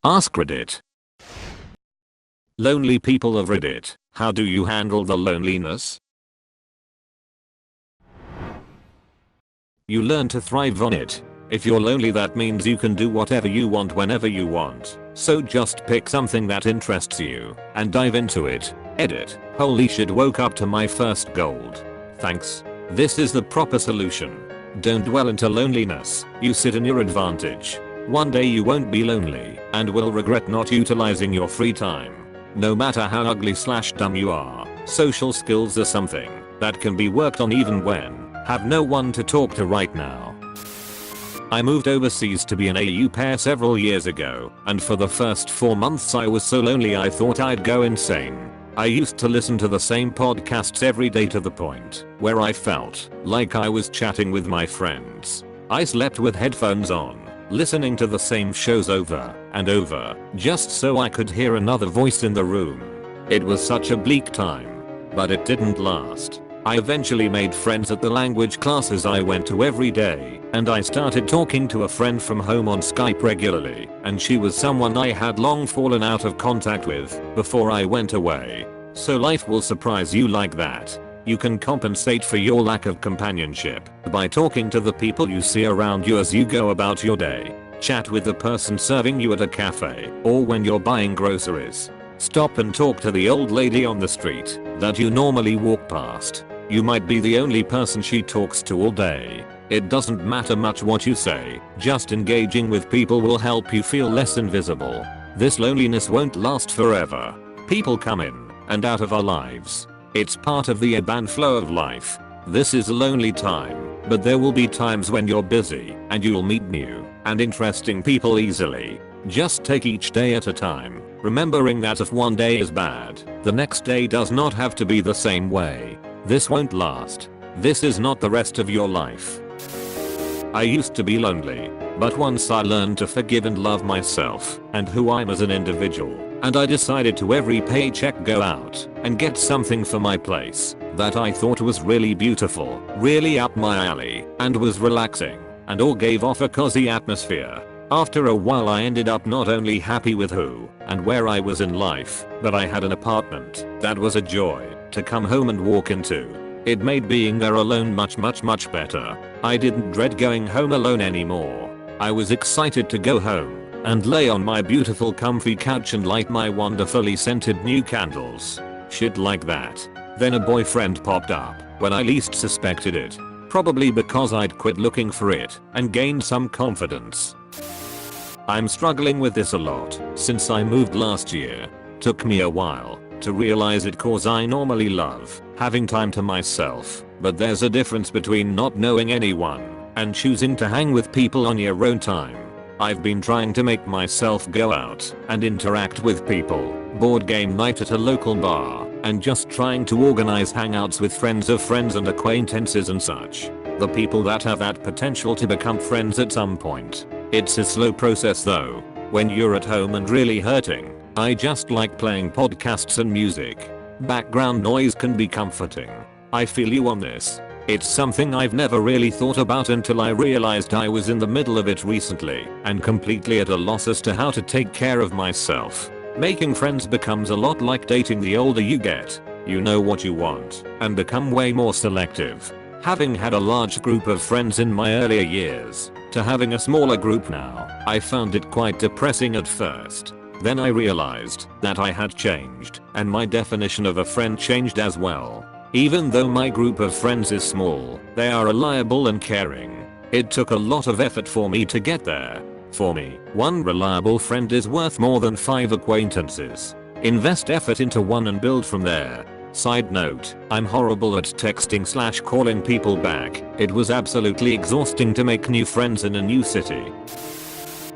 AskReddit. Lonely people of Reddit, how do you handle the loneliness? You learn to thrive on it. If you're lonely, that means you can do whatever you want whenever you want. So just pick something that interests you and dive into it. Edit. Holy shit, woke up to my first gold. Thanks. This is the proper solution. Don't dwell into loneliness. You sit in your advantage. One day you won't be lonely and will regret not utilizing your free time. No matter how ugly/dumb you are, social skills are something that can be worked on even when have no one to talk to right now. I moved overseas to be an au pair several years ago, and for the first 4 months I was so lonely I thought I'd go insane. I used to listen to the same podcasts every day to the point where I felt like I was chatting with my friends. I slept with headphones on, listening to the same shows over and over, just so I could hear another voice in the room. It was such a bleak time, but it didn't last. I eventually made friends at the language classes I went to every day, and I started talking to a friend from home on Skype regularly, and she was someone I had long fallen out of contact with before I went away. So life will surprise you like that. You can compensate for your lack of companionship by talking to the people you see around you as you go about your day. Chat with the person serving you at a cafe or when you're buying groceries. Stop and talk to the old lady on the street that you normally walk past. You might be the only person she talks to all day. It doesn't matter much what you say, just engaging with people will help you feel less invisible. This loneliness won't last forever. People come in and out of our lives. It's part of the ebb and flow of life. This is a lonely time, but there will be times when you're busy and you'll meet new and interesting people easily. Just take each day at a time, remembering that if one day is bad, the next day does not have to be the same way. This won't last. This is not the rest of your life. I used to be lonely, but once I learned to forgive and love myself and who I'm as an individual, and I decided to every paycheck go out and get something for my place that I thought was really beautiful, really up my alley, and was relaxing, and all gave off a cozy atmosphere. After a while I ended up not only happy with who and where I was in life, but I had an apartment that was a joy to come home and walk into. It made being there alone much better. I didn't dread going home alone anymore. I was excited to go home and lay on my beautiful comfy couch and light my wonderfully scented new candles. Shit like that. Then a boyfriend popped up when I least suspected it. Probably because I'd quit looking for it and gained some confidence. I'm struggling with this a lot since I moved last year. Took me a while to realize it cause I normally love having time to myself, but there's a difference between not knowing anyone and choosing to hang with people on your own time. I've been trying to make myself go out and interact with people, board game night at a local bar, and just trying to organize hangouts with friends of friends and acquaintances and such. The people that have that potential to become friends at some point. It's a slow process though. When you're at home and really hurting, I just like playing podcasts and music. Background noise can be comforting. I feel you on this. It's something I've never really thought about until I realized I was in the middle of it recently and completely at a loss as to how to take care of myself. Making friends becomes a lot like dating. The older you get, you know what you want and become way more selective. Having had a large group of friends in my earlier years to having a smaller group now, I found it quite depressing at first. Then I realized that I had changed and my definition of a friend changed as well. Even though my group of friends is small, they are reliable and caring. It took a lot of effort for me to get there. For me, one reliable friend is worth more than 5 acquaintances. Invest effort into one and build from there. Side note, I'm horrible at texting/calling people back. It was absolutely exhausting to make new friends in a new city.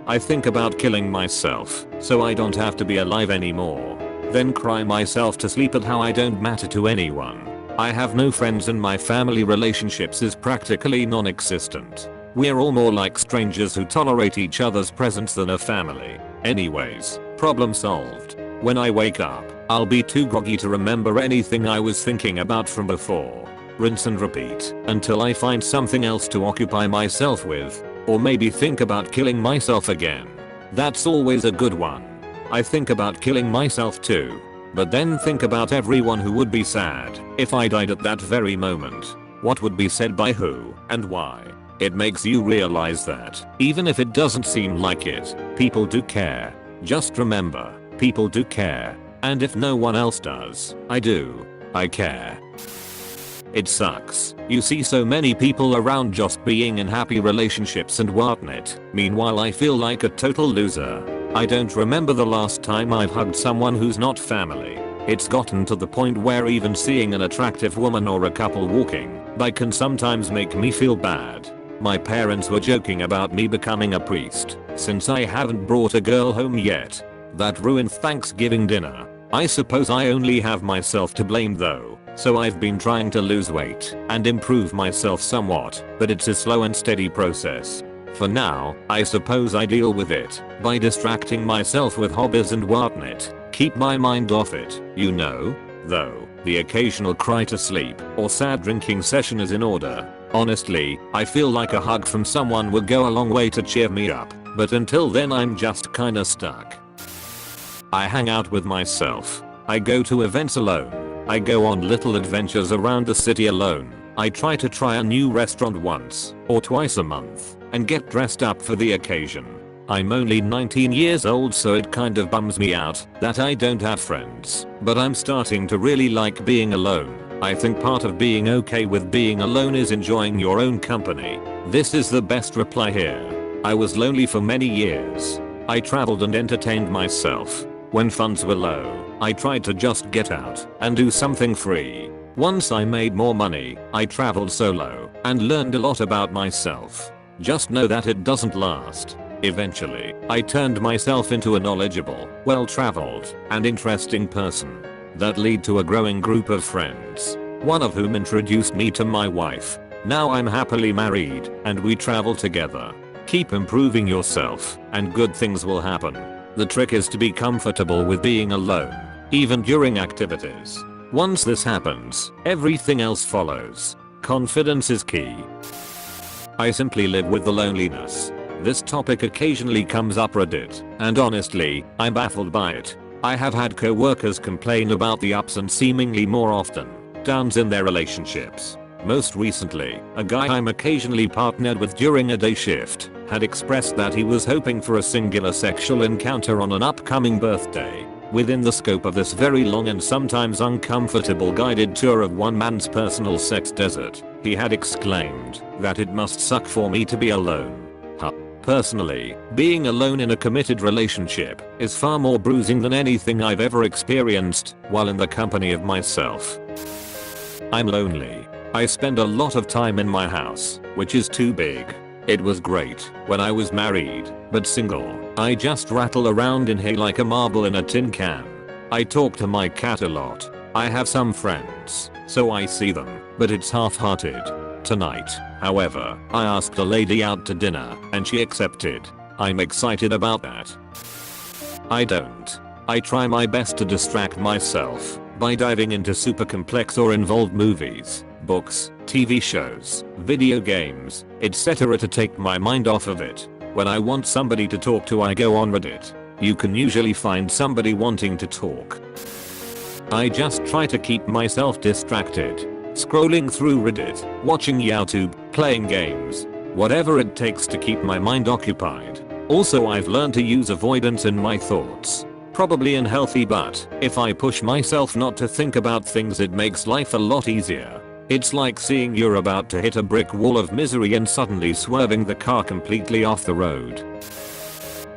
I think about killing myself so I don't have to be alive anymore. Then cry myself to sleep at how I don't matter to anyone. I have no friends and my family relationships is practically non-existent. We're all more like strangers who tolerate each other's presence than a family. Anyways, problem solved. When I wake up, I'll be too groggy to remember anything I was thinking about from before. Rinse and repeat until I find something else to occupy myself with, or maybe think about killing myself again. That's always a good one. I think about killing myself too. But then think about everyone who would be sad if I died at that very moment. What would be said by who and why? It makes you realize that, even if it doesn't seem like it, people do care. Just remember, people do care. And if no one else does, I do. I care. It sucks. You see so many people around just being in happy relationships and whatnot. Meanwhile I feel like a total loser. I don't remember the last time I've hugged someone who's not family. It's gotten to the point where even seeing an attractive woman or a couple walking by can sometimes make me feel bad. My parents were joking about me becoming a priest since I haven't brought a girl home yet. That ruined Thanksgiving dinner. I suppose I only have myself to blame though, so I've been trying to lose weight and improve myself somewhat, but it's a slow and steady process. For now, I suppose I deal with it by distracting myself with hobbies and whatnot, keep my mind off it, you know? Though, the occasional cry to sleep or sad drinking session is in order. Honestly, I feel like a hug from someone would go a long way to cheer me up, but until then I'm just kinda stuck. I hang out with myself. I go to events alone. I go on little adventures around the city alone. I try to try a new restaurant once or twice a month and get dressed up for the occasion. I'm only 19 years old, so it kind of bums me out that I don't have friends, but I'm starting to really like being alone. I think part of being okay with being alone is enjoying your own company. This is the best reply here. I was lonely for many years. I traveled and entertained myself. When funds were low, I tried to just get out and do something free. Once I made more money, I traveled solo and learned a lot about myself. Just know that it doesn't last. Eventually, I turned myself into a knowledgeable, well-traveled, and interesting person. That led to a growing group of friends, one of whom introduced me to my wife. Now I'm happily married, and we travel together. Keep improving yourself, and good things will happen. The trick is to be comfortable with being alone, even during activities. Once this happens, everything else follows. Confidence is key. I simply live with the loneliness. This topic occasionally comes up Reddit, and honestly, I'm baffled by it. I have had co-workers complain about the ups and seemingly more often downs in their relationships. Most recently, a guy I'm occasionally partnered with during a day shift had expressed that he was hoping for a singular sexual encounter on an upcoming birthday. Within the scope of this very long and sometimes uncomfortable guided tour of one man's personal sex desert, he had exclaimed that it must suck for me to be alone. Personally, being alone in a committed relationship is far more bruising than anything I've ever experienced while in the company of myself. I'm lonely. I spend a lot of time in my house, which is too big. It was great when I was married, but single, I just rattle around in here like a marble in a tin can. I talk to my cat a lot. I have some friends, so I see them, but it's half-hearted. Tonight, however, I asked a lady out to dinner, and she accepted. I'm excited about that. I don't. I try my best to distract myself by diving into super complex or involved movies, books, TV shows, video games, etc. to take my mind off of it. When I want somebody to talk to, I go on Reddit. You can usually find somebody wanting to talk. I just try to keep myself distracted. Scrolling through Reddit, watching YouTube, playing games. Whatever it takes to keep my mind occupied. Also, I've learned to use avoidance in my thoughts. Probably unhealthy, but if I push myself not to think about things, it makes life a lot easier. It's like seeing you're about to hit a brick wall of misery and suddenly swerving the car completely off the road.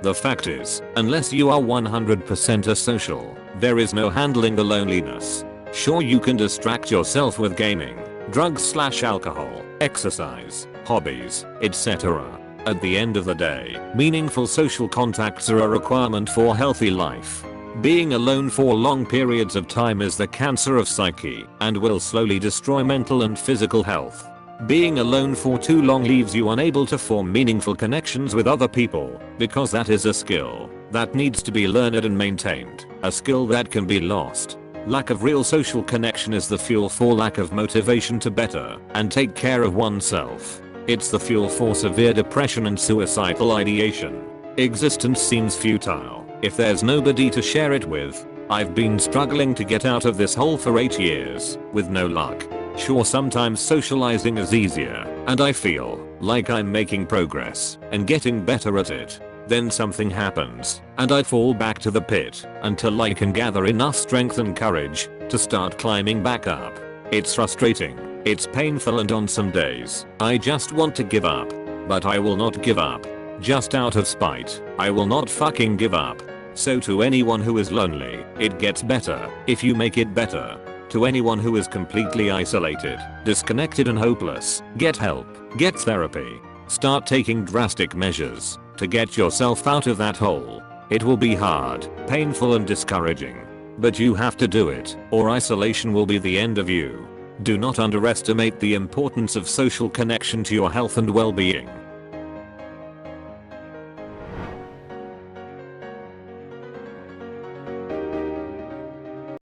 The fact is, unless you are 100% asocial, there is no handling the loneliness. Sure, you can distract yourself with gaming, drugs/alcohol, exercise, hobbies, etc. At the end of the day, meaningful social contacts are a requirement for healthy life. Being alone for long periods of time is the cancer of psyche and will slowly destroy mental and physical health. Being alone for too long leaves you unable to form meaningful connections with other people, because that is a skill that needs to be learned and maintained, a skill that can be lost. Lack of real social connection is the fuel for lack of motivation to better and take care of oneself. It's the fuel for severe depression and suicidal ideation. Existence seems futile if there's nobody to share it with. I've been struggling to get out of this hole for 8 years, with no luck. Sure, sometimes socializing is easier, and I feel like I'm making progress and getting better at it. Then something happens, and I fall back to the pit until I can gather enough strength and courage to start climbing back up. It's frustrating, it's painful, and on some days, I just want to give up. But I will not give up. Just out of spite, I will not fucking give up. So to anyone who is lonely, it gets better if you make it better. To anyone who is completely isolated, disconnected and hopeless, get help, get therapy. Start taking drastic measures to get yourself out of that hole. It will be hard, painful and discouraging. But you have to do it, or isolation will be the end of you. Do not underestimate the importance of social connection to your health and well-being.